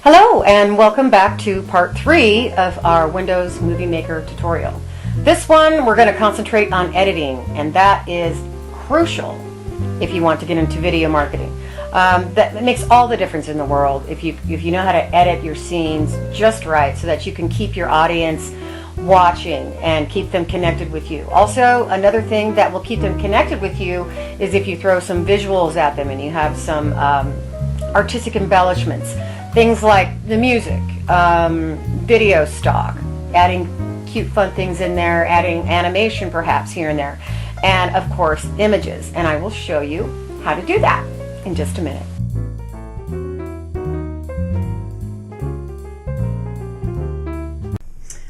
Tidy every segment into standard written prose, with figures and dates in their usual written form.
Hello and welcome back to part 3 of our Windows Movie Maker tutorial. This one we're going to concentrate on editing, and that is crucial if you want to get into video marketing. That makes all the difference in the world if you know how to edit your scenes just right so that you can keep your audience watching and keep them connected with you. Also, another thing that will keep them connected with you is if you throw some visuals at them and you have some artistic embellishments. Things like the music, video stock, adding cute fun things in there, adding animation perhaps here and there, and of course images. And I will show you how to do that in just a minute.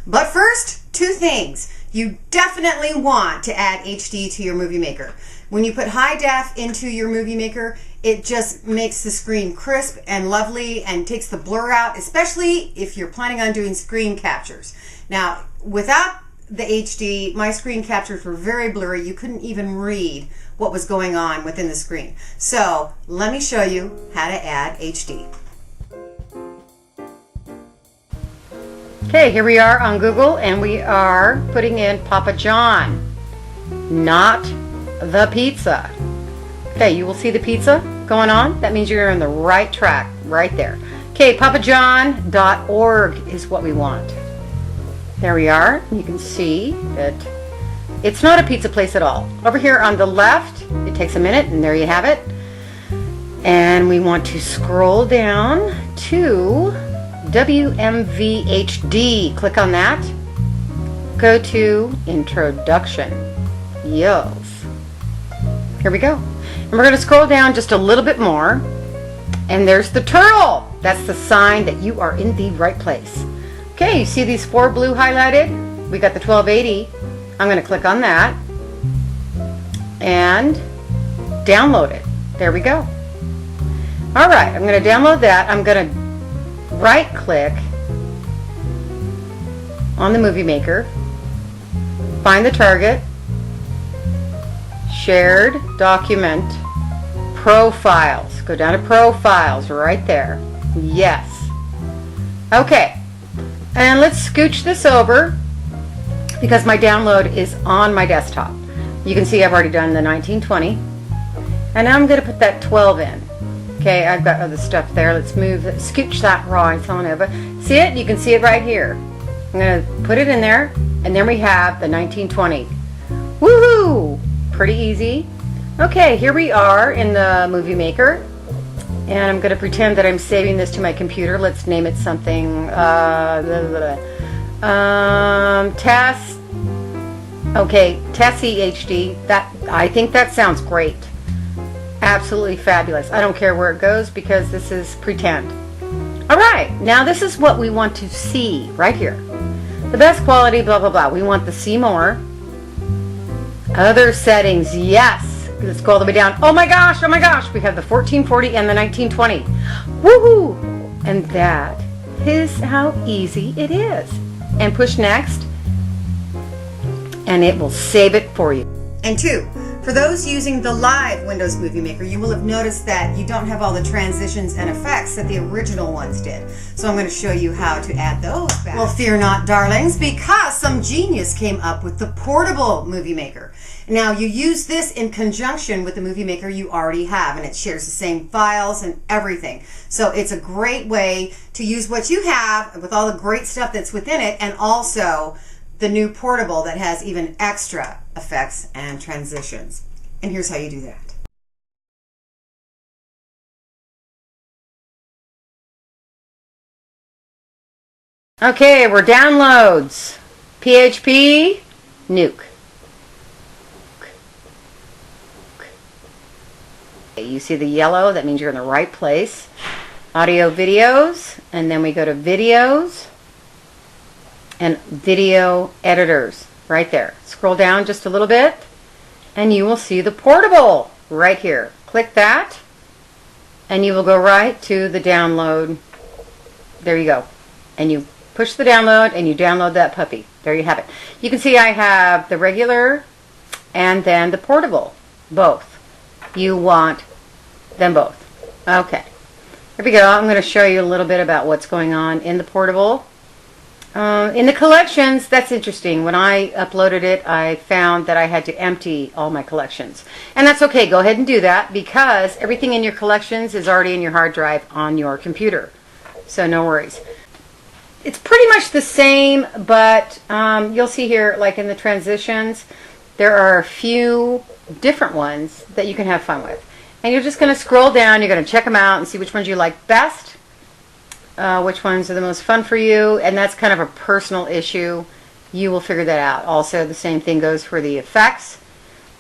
But first, two things. You definitely want to add HD to your Movie Maker. When you put high def into your Movie Maker, it just makes the screen crisp and lovely and takes the blur out, especially if you're planning on doing screen captures. Now, without the HD, my screen captures were very blurry. You couldn't even read what was going on within the screen. So let me show you how to add HD. Okay, here we are on Google, and we are putting in Papa John, not the pizza. Okay, you will see the pizza going on. That means you're on the right track right there. Okay, papajohn.org is what we want. There we are. You can see that it's not a pizza place at all. Over here on the left, it takes a minute, and there you have it. And we want to scroll down to WMVHD. Click on that. Go to Introduction. Yes. Here we go. And we're going to scroll down just a little bit more. And there's the turtle. That's the sign that you are in the right place. Okay, you see these 4 blue highlighted? We got the 1280. I'm going to click on that and download it. There we go. All right, I'm going to download that. I'm going to right click on the Movie Maker, find the target, shared document, profiles. Go down to profiles right there. Yes. Okay, and let's scooch this over because my download is on my desktop. You can see I've already done the 1920, and now I'm going to put that 12 in. Okay, I've got other stuff there. Let's move, scooch that right on over. See it? You can see it right here. I'm going to put it in there, and then we have the 1920. Woohoo! Pretty easy. Okay, here we are in the Movie Maker, and I'm going to pretend that I'm saving this to my computer. Let's name it something. Tess. Okay, Tessie HD. I think that sounds great. Absolutely fabulous. I don't care where it goes because this is pretend. All right, now this is what we want to see right here. The best quality, blah, blah, blah. We want the see more. Other settings, yes. Let's go all the way down. Oh my gosh, we have the 1440 and the 1920. Woohoo! And that is how easy it is. And push next, and it will save it for you. And 2, for those using the live Windows Movie Maker, you will have noticed that you don't have all the transitions and effects that the original ones did. So I'm going to show you how to add those back. Well, fear not, darlings, because some genius came up with the portable Movie Maker. Now, you use this in conjunction with the Movie Maker you already have, and it shares the same files and everything. So it's a great way to use what you have with all the great stuff that's within it, and also the new portable that has even extra effects and transitions. And here's how you do that. Okay, we're downloads. PHP, nuke. You see the yellow, that means you're in the right place. Audio videos, and then we go to videos and video editors right there. Scroll down just a little bit and you will see the portable right here. Click that and you will go right to the download. There you go. And you push the download and you download that puppy. There you have it. You can see I have the regular and then the portable, both. You want them both. Okay. Here we go. I'm going to show you a little bit about what's going on in the portable. In the collections, that's interesting. When I uploaded it, I found that I had to empty all my collections. And that's okay. Go ahead and do that because everything in your collections is already in your hard drive on your computer. So no worries. It's pretty much the same, but you'll see here, like in the transitions, there are a few different ones that you can have fun with. And you're just going to scroll down, you're going to check them out and see which ones you like best. Which ones are the most fun for you, and that's kind of a personal issue. You will figure that out. Also, the same thing goes for the effects.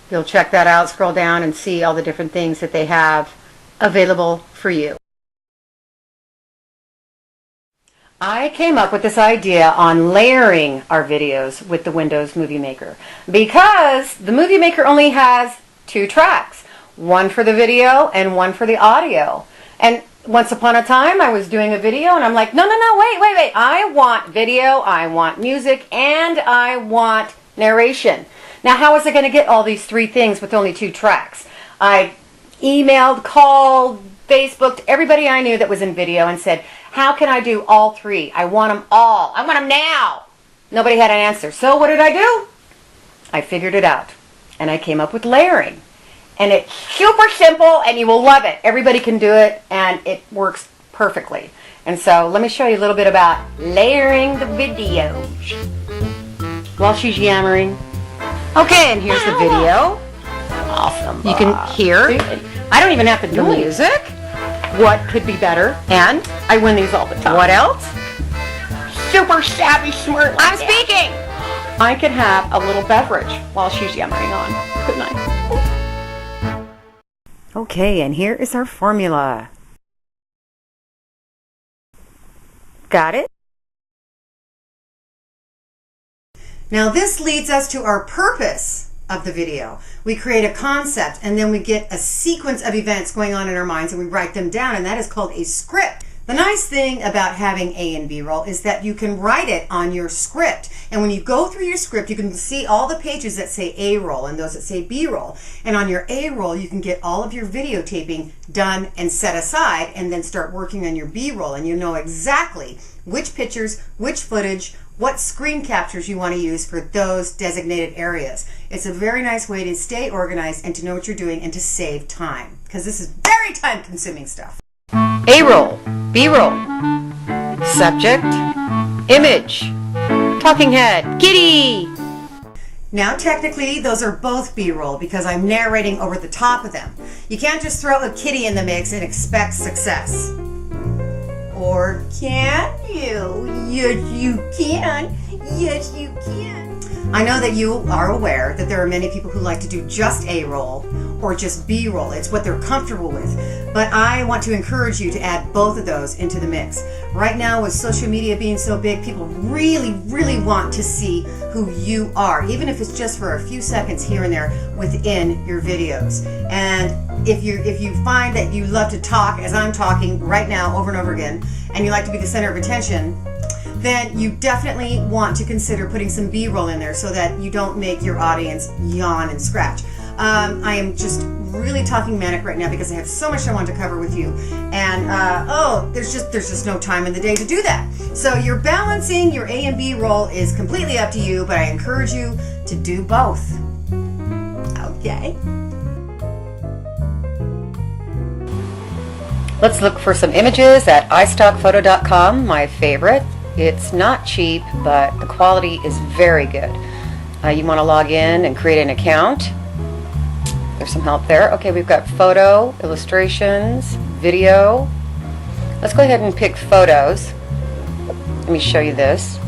You'll check that out, scroll down, and see all the different things that they have available for you. I came up with this idea on layering our videos with the Windows Movie Maker because the Movie Maker only has 2 tracks, one for the video and one for the audio. And once upon a time, I was doing a video, and I'm like, no, wait. I want video, I want music, and I want narration. Now, how was I going to get all these 3 things with only 2 tracks? I emailed, called, Facebooked everybody I knew that was in video and said, how can I do all 3? I want them all. I want them now. Nobody had an answer. So what did I do? I figured it out, and I came up with layering. And it's super simple, and you will love it. Everybody can do it, and it works perfectly. And so let me show you a little bit about layering the videos while she's yammering. Okay, and here's the video. Awesome. You can hear. I don't even have to do music. What could be better? And I win these all the time. What else? Super savvy, smart. I'm speaking. I can have a little beverage while she's yammering on. Good night. Okay, and here is our formula. Got it? Now this leads us to our purpose of the video. We create a concept, and then we get a sequence of events going on in our minds, and we write them down, and that is called a script. The nice thing about having A and B roll is that you can write it on your script. And when you go through your script, you can see all the pages that say A roll and those that say B roll. And on your A roll, you can get all of your videotaping done and set aside, and then start working on your B roll. And you know exactly which pictures, which footage, what screen captures you want to use for those designated areas. It's a very nice way to stay organized and to know what you're doing and to save time, because this is very time-consuming stuff. A-roll, B-roll, subject, image, talking head, kitty. Now technically those are both B-roll because I'm narrating over the top of them. You can't just throw a kitty in the mix and expect success. Or can you? Yes, you can. Yes, you can. I know that you are aware that there are many people who like to do just A-roll or just B-roll. It's what they're comfortable with. But I want to encourage you to add both of those into the mix. Right now, with social media being so big, people really, really want to see who you are, even if it's just for a few seconds here and there within your videos. And if you find that you love to talk, as I'm talking right now over and over again, and you like to be the center of attention, then you definitely want to consider putting some B-roll in there so that you don't make your audience yawn and scratch. I am just really talking manic right now because I have so much I want to cover with you, and there's just no time in the day to do that. So you're balancing your A and B roll is completely up to you, but I encourage you to do both. Okay. Let's look for some images at iStockPhoto.com, my favorite. It's not cheap, but the quality is very good. You want to log in and create an account. There's some help there. Okay, we've got photo, illustrations, video. Let's go ahead and pick photos. Let me show you this.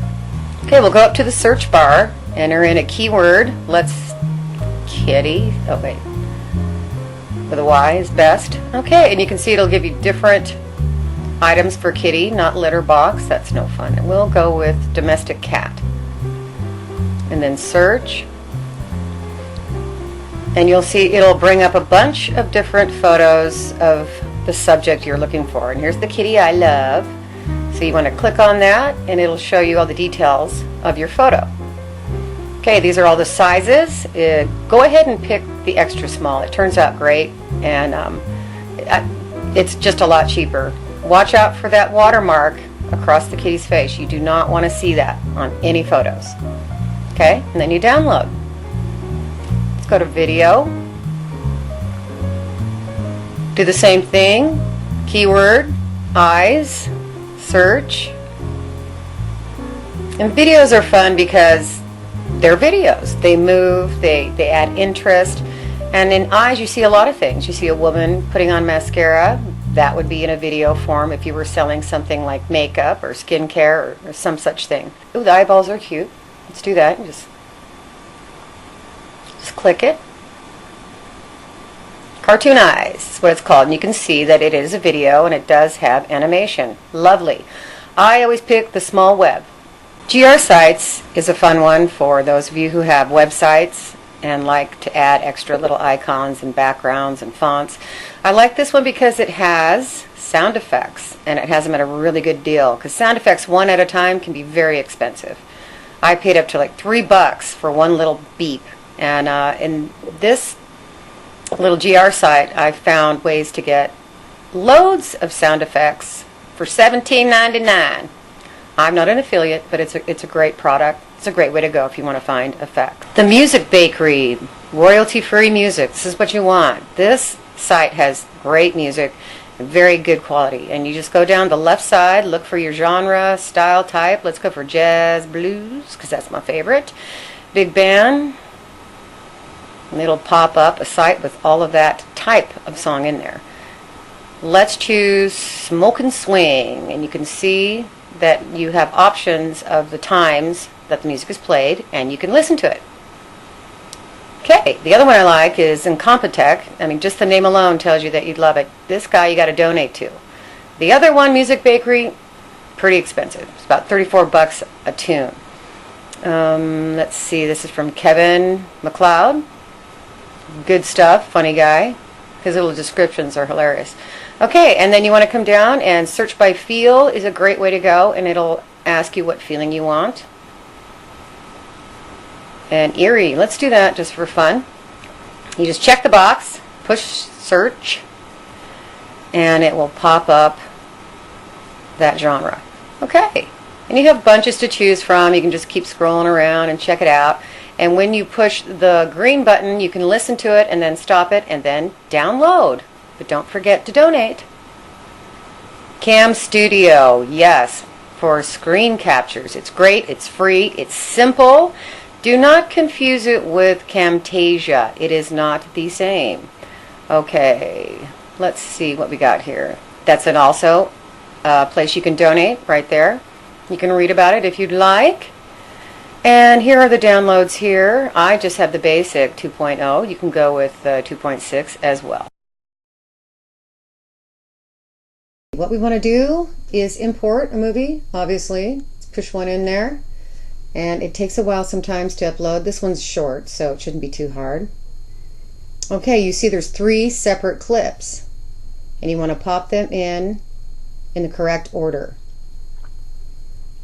Okay, we'll go up to the search bar, enter in a keyword. Let's kitty. Oh wait, with a Y is best. Okay, and you can see it'll give you different items for kitty, not litter box. That's no fun. And we'll go with domestic cat. And then search. And you'll see it'll bring up a bunch of different photos of the subject you're looking for. And here's the kitty I love. So you want to click on that and it'll show you all the details of your photo. Okay, these are all the sizes. Go ahead and pick the extra small. It turns out great, and it's just a lot cheaper Watch out for that watermark across the kitty's face. You do not want to see that on any photos. Okay, and then you download. Let's go to video. Do the same thing. Keyword, eyes, search. And videos are fun because they're videos. They move, they add interest. And in eyes, you see a lot of things. You see a woman putting on mascara. That would be in a video form if you were selling something like makeup or skincare or some such thing. Ooh, the eyeballs are cute. Let's do that. Just click it. Cartoon eyes is what it's called. And you can see that it is a video and it does have animation. Lovely. I always pick the small web. GR Sites is a fun one for those of you who have websites and like to add extra little icons and backgrounds and fonts. I like this one because it has sound effects and it has them at a really good deal, because sound effects one at a time can be very expensive. I paid up to like $3 for one little beep, and in this little GR site I found ways to get loads of sound effects for $17.99. I'm not an affiliate, but it's a great product. It's a great way to go if you want to find effects. The Music Bakery, royalty-free music. This is what you want. This site has great music, very good quality. And you just go down the left side, look for your genre, style type. Let's go for jazz, blues, because that's my favorite. Big band. And it'll pop up a site with all of that type of song in there. Let's choose Smoke and Swing, and you can see that you have options of the times that the music is played, and you can listen to it. Okay, the other one I like is Incompetech. I mean, just the name alone tells you that you'd love it. This guy you got to donate to. The other one, Music Bakery, pretty expensive. It's about $34 a tune. Let's see, this is from Kevin MacLeod. Good stuff, funny guy. His little descriptions are hilarious. Okay, and then you want to come down and search by feel is a great way to go, and it'll ask you what feeling you want. And eerie, let's do that just for fun. You just check the box, push search, and it will pop up that genre. Okay, and you have bunches to choose from. You can just keep scrolling around and check it out. And when you push the green button, you can listen to it and then stop it and then download. But don't forget to donate. Cam Studio, yes, for screen captures. It's great, it's free, it's simple. Do not confuse it with Camtasia. It is not the same. Okay, let's see what we got here. That's also a place you can donate right there. You can read about it if you'd like. And here are the downloads here. I just have the basic 2.0. You can go with 2.6 as well. What we want to do is import a movie, obviously. Let's push one in there. And it takes a while sometimes to upload. This one's short, so it shouldn't be too hard. Okay, you see there's 3 separate clips. And you want to pop them in the correct order.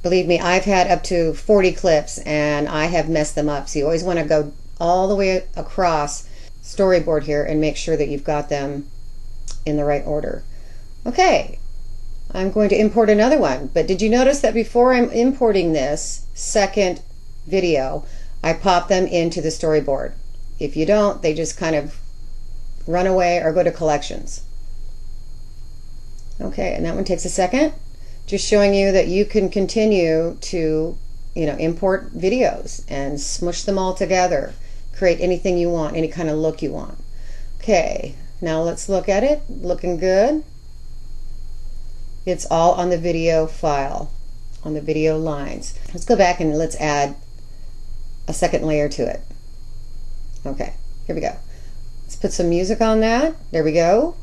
Believe me, I've had up to 40 clips and I have messed them up. So you always want to go all the way across storyboard here and make sure that you've got them in the right order. Okay, I'm going to import another one. But did you notice that before I'm importing this second video, I pop them into the storyboard? If you don't, they just kind of run away or go to collections. Okay, and that one takes a second. Just showing you that you can continue to, import videos and smush them all together. Create anything you want, any kind of look you want. Okay, now let's look at it. Looking good. It's all on the video file, on the video lines. Let's go back and let's add a second layer to it. Okay, here we go. Let's put some music on that. There we go.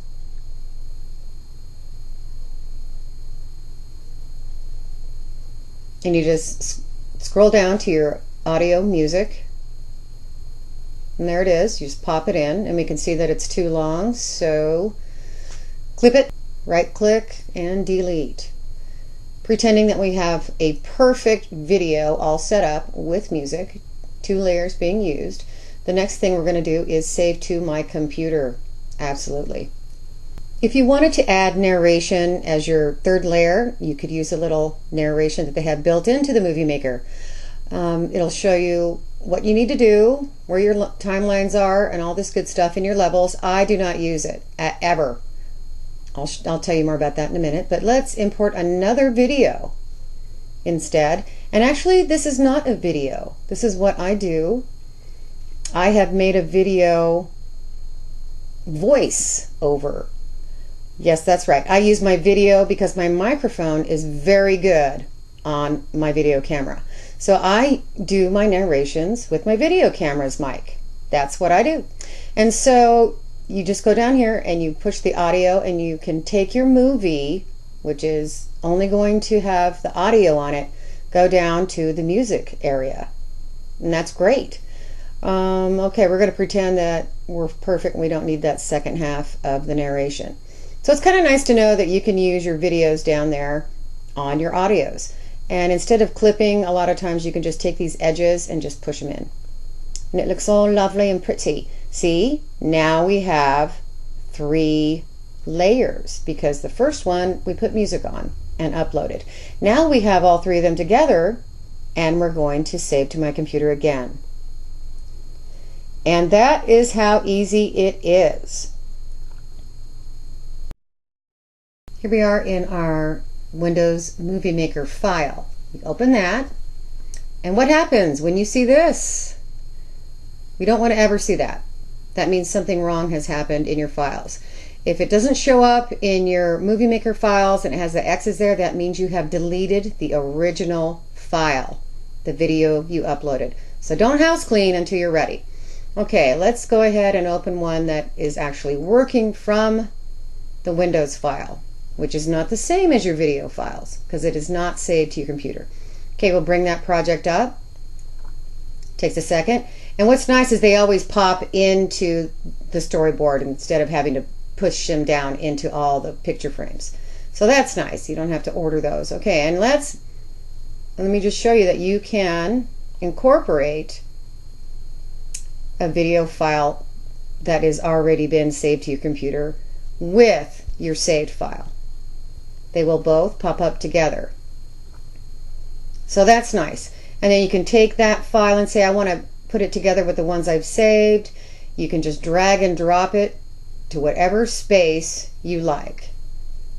And you just scroll down to your audio music. And there it is. You just pop it in, and we can see that it's too long. So clip it, right click, and delete. Pretending that we have a perfect video all set up with music, 2 layers being used. The next thing we're going to do is save to my computer. Absolutely. If you wanted to add narration as your third layer, you could use a little narration that they have built into the Movie Maker. It'll show you what you need to do, where your timelines are, and all this good stuff in your levels. I do not use it ever. I'll tell you more about that in a minute, but let's import another video instead. And actually, this is not a video. This is what I do. I have made a video voice over. Yes, that's right. I use my video because my microphone is very good on my video camera. So I do my narrations with my video camera's mic. That's what I do. And so you just go down here and you push the audio, and you can take your movie, which is only going to have the audio on it, go down to the music area. And that's great. Okay, we're going to pretend that we're perfect and we don't need that second half of the narration. So it's kind of nice to know that you can use your videos down there on your audios. And instead of clipping, a lot of times you can just take these edges and just push them in. And it looks all lovely and pretty. See, now we have 3 layers because the first one we put music on and uploaded. Now we have all 3 of them together, and we're going to save to my computer again. And that is how easy it is. Here we are in our Windows Movie Maker file. You open that, and what happens when you see this? We don't want to ever see that. That means something wrong has happened in your files. If it doesn't show up in your Movie Maker files and it has the X's there, that means you have deleted the original file, the video you uploaded. So don't house clean until you're ready. Okay, let's go ahead and open one that is actually working from the Windows file, which is not the same as your video files because it is not saved to your computer. Okay, we'll bring that project up. Takes a second. And what's nice is they always pop into the storyboard instead of having to push them down into all the picture frames. So that's nice. You don't have to order those. Okay, and let me just show you that you can incorporate a video file that has already been saved to your computer with your saved file. They will both pop up together. So that's nice. And then you can take that file and say, I want to put it together with the ones I've saved. You can just drag and drop it to whatever space you like.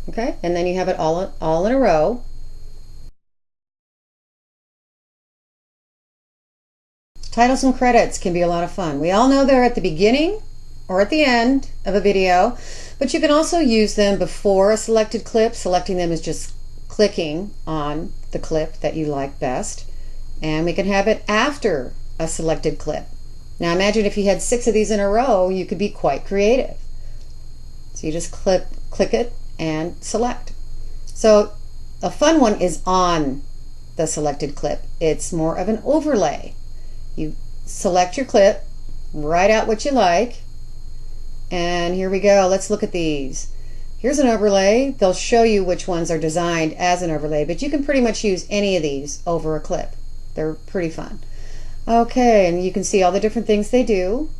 Okay, and then you have it all in a row. Titles and credits can be a lot of fun. We all know they're at the beginning or at the end of a video, but you can also use them before a selected clip. Selecting them is just clicking on the clip that you like best. And we can have it after a selected clip. Now imagine if you had 6 of these in a row, you could be quite creative. So you just click it and select. So a fun one is on the selected clip. It's more of an overlay. You select your clip, write out what you like, and here we go. Let's look at these. Here's an overlay. They'll show you which ones are designed as an overlay, but you can pretty much use any of these over a clip. They're pretty fun. Okay, and you can see all the different things they do.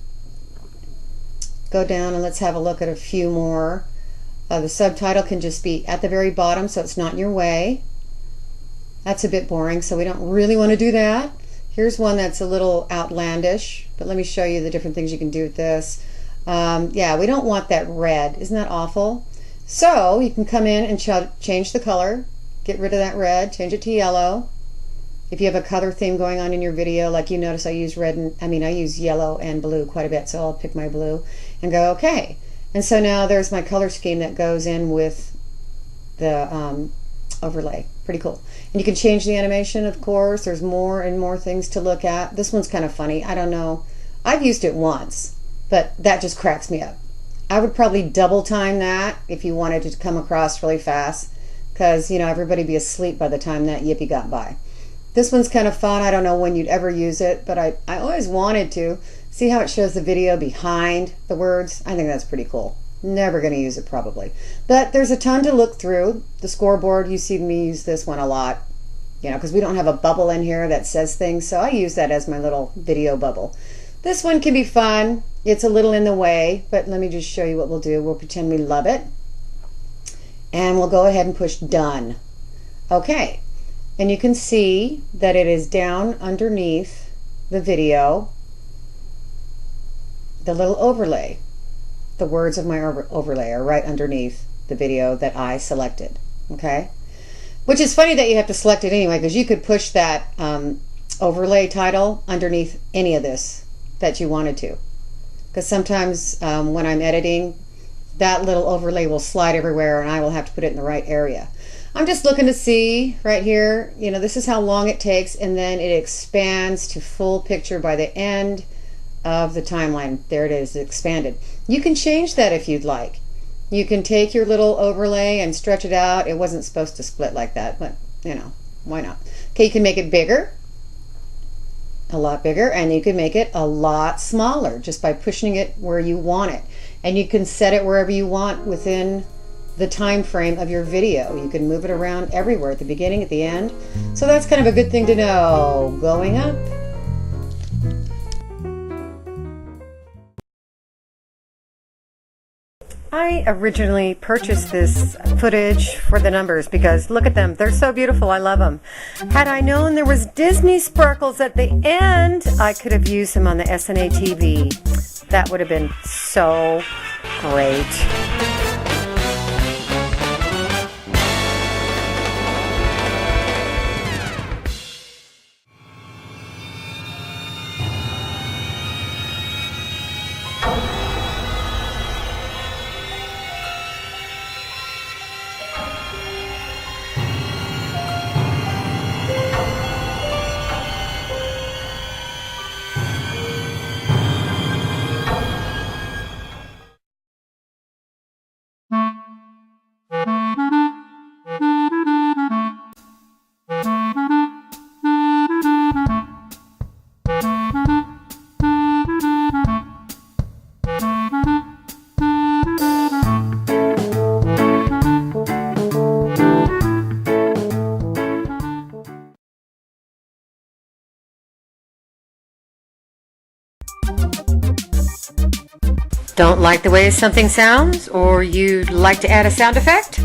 Go down and let's have a look at a few more. The subtitle can just be at the very bottom so it's not in your way. That's a bit boring, so we don't really want to do that. Here's one that's a little outlandish, but let me show you the different things you can do with this. Yeah, we don't want that red. Isn't that awful? So you can come in and change the color, get rid of that red, change it to yellow. If you have a color theme going on in your video, like you notice I use I use yellow and blue quite a bit, so I'll pick my blue and go okay. And so now there's my color scheme that goes in with the overlay. Pretty cool. And you can change the animation, of course. There's more and more things to look at. This one's kind of funny. I don't know. I've used it once, but that just cracks me up. I would probably double time that if you wanted to come across really fast, because everybody'd be asleep by the time that yippee got by. This one's kind of fun. I don't know when you'd ever use it, but I always wanted to. See how it shows the video behind the words? I think that's pretty cool. Never going to use it probably. But there's a ton to look through. The scoreboard, you see me use this one a lot, because we don't have a bubble in here that says things, so I use that as my little video bubble. This one can be fun. It's a little in the way, but let me just show you what we'll do. We'll pretend we love it. And we'll go ahead and push done. Okay, and you can see that it is down underneath the video, the little overlay. The words of my overlay are right underneath the video that I selected. Okay, which is funny that you have to select it anyway, because you could push that overlay title underneath any of this that you wanted to, because sometimes when I'm editing, that little overlay will slide everywhere and I will have to put it in the right area. I'm just looking to see right here, you know, this is how long it takes, and then it expands to full picture by the end of the timeline. There it is, expanded. You can change that if you'd like. You can take your little overlay and stretch it out. It wasn't supposed to split like that, but you know, why not? Okay, you can make it bigger, a lot bigger, and you can make it a lot smaller just by pushing it where you want it. And you can set it wherever you want within the time frame of your video. You can move it around everywhere, at the beginning, at the end. So that's kind of a good thing to know going up. I originally purchased this footage for the numbers because look at them, they're so beautiful, I love them. Had I known there was Disney sparkles at the end, I could have used them on the SNA TV. That would have been so great. Don't like the way something sounds, or you'd like to add a sound effect?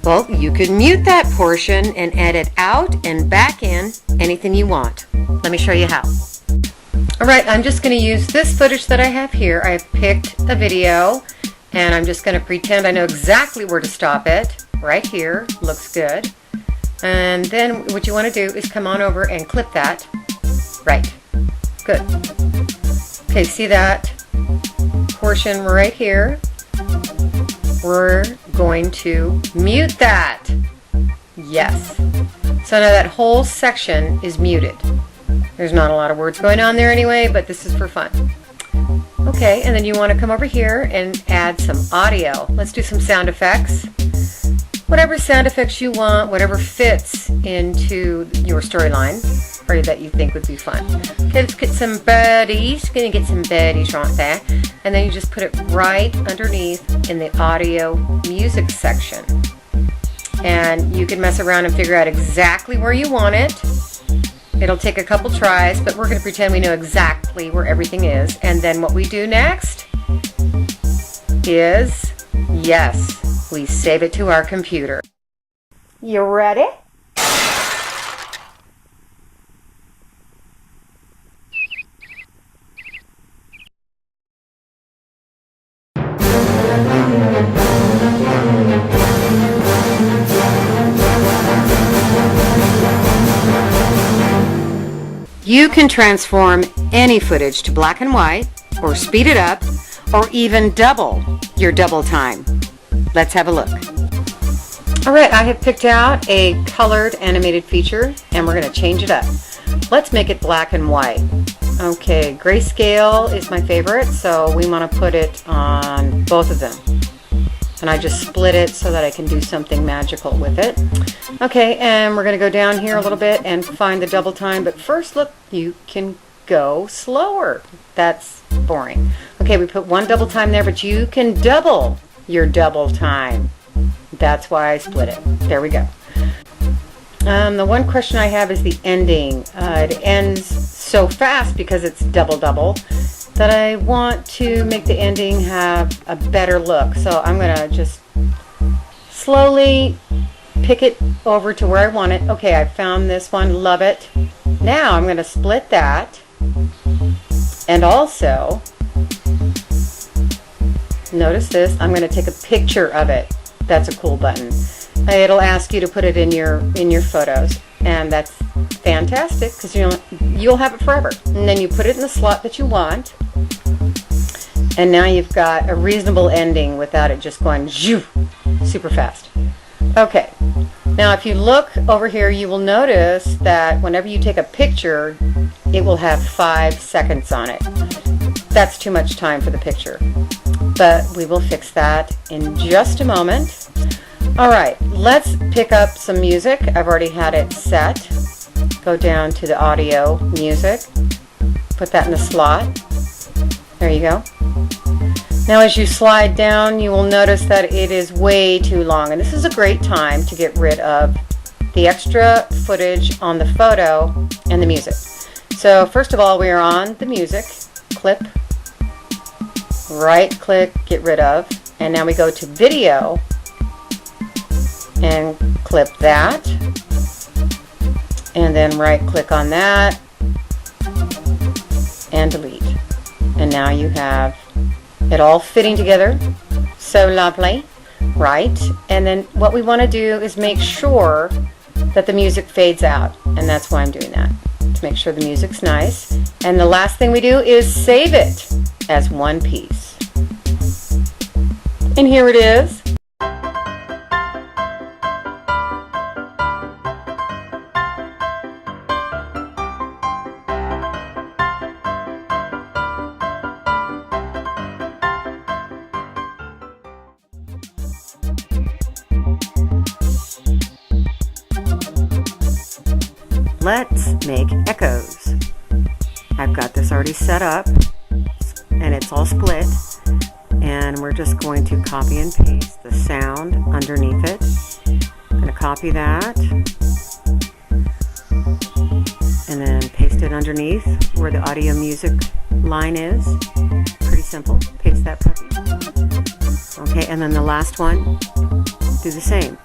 Well, you can mute that portion and edit out and back in anything you want. Let me show you how. Alright, I'm just going to use this footage that I have here. I've picked a video and I'm just going to pretend I know exactly where to stop it. Right here, looks good. And then what you want to do is come on over and clip that. Right, good. Okay, see that portion right here? We're going to mute that. Yes. So now that whole section is muted. There's not a lot of words going on there anyway, but this is for fun. Okay, and then you want to come over here and add some audio. Let's do some sound effects. Whatever sound effects you want, whatever fits into your storyline or that you think would be fun. Okay, let's get some birdies. Gonna get some birdies right there. And then you just put it right underneath in the audio music section. And you can mess around and figure out exactly where you want it. It'll take a couple tries, but we're going to pretend we know exactly where everything is. And then what we do next is, yes, we save it to our computer. You ready? You can transform any footage to black and white, or speed it up, or even double your double time. Let's have a look. Alright, I have picked out a colored animated feature, and we're going to change it up. Let's make it black and white. Okay, grayscale is my favorite, so we want to put it on both of them. And I just split it so that I can do something magical with it. Okay, and we're going to go down here a little bit and find the double time. But first, look, you can go slower. That's boring. Okay, we put one double time there, but you can double your double time. That's why I split it. There we go. The one question I have is the ending. It ends so fast because it's double that I want to make the ending have a better look. So I'm going to just slowly pick it over to where I want it. Okay, I found this one, love it. Now I'm going to split that, and also notice this, I'm going to take a picture of it. That's a cool button. It'll ask you to put it in your photos, and that's fantastic because you'll have it forever. And then you put it in the slot that you want, and now you've got a reasonable ending without it just going super fast. Okay, now if you look over here, you will notice that whenever you take a picture, it will have 5 seconds on it. That's too much time for the picture, but we will fix that in just a moment. All right, let's pick up some music. I've already had it set. Go down to the audio music, put that in the slot. There you go. Now as you slide down, you will notice that it is way too long, and this is a great time to get rid of the extra footage on the photo and the music. So first of all, we are on the music, clip, right click, get rid of, and now we go to video and clip that, and then right click on that and delete. And now you have it all fitting together. So lovely, right? And then what we want to do is make sure that the music fades out, and that's why I'm doing that, to make sure the music's nice. And the last thing we do is save it as one piece. And here it is. Let's make echoes. I've got this already set up, and it's all split, and we're just going to copy and paste the sound underneath it. I'm going to copy that and then paste it underneath where the audio music line is. Pretty simple. Paste that puppy. Okay, and then the last one, do the same.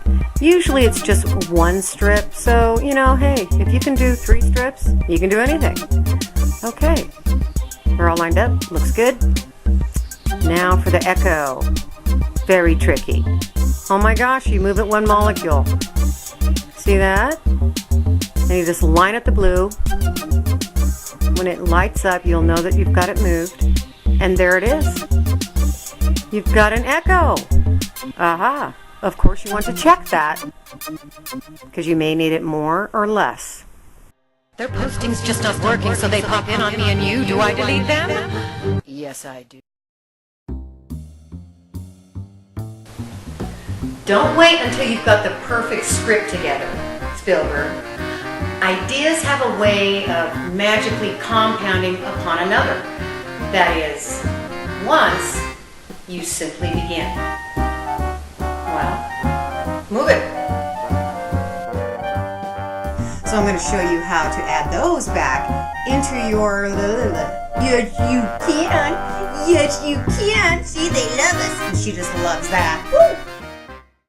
Usually it's just one strip, so hey, if you can do 3 strips, you can do anything. Okay, we're all lined up, looks good. Now for the echo. Very tricky. Oh my gosh, you move it 1 molecule. See that? And you just line up the blue. When it lights up, you'll know that you've got it moved. And there it is. You've got an echo. Aha. Of course you want to check that, because you may need it more or less. Their posting's just not working, so they pop in on me and you. Do I delete them? Yes, I do. Don't wait until you've got the perfect script together, Spielberg. Ideas have a way of magically compounding upon another. That is, once you simply begin. Well, move it. So I'm going to show you how to add those back into your Yes, you can. Yes, you can. See, they love us. And she just loves that. Woo!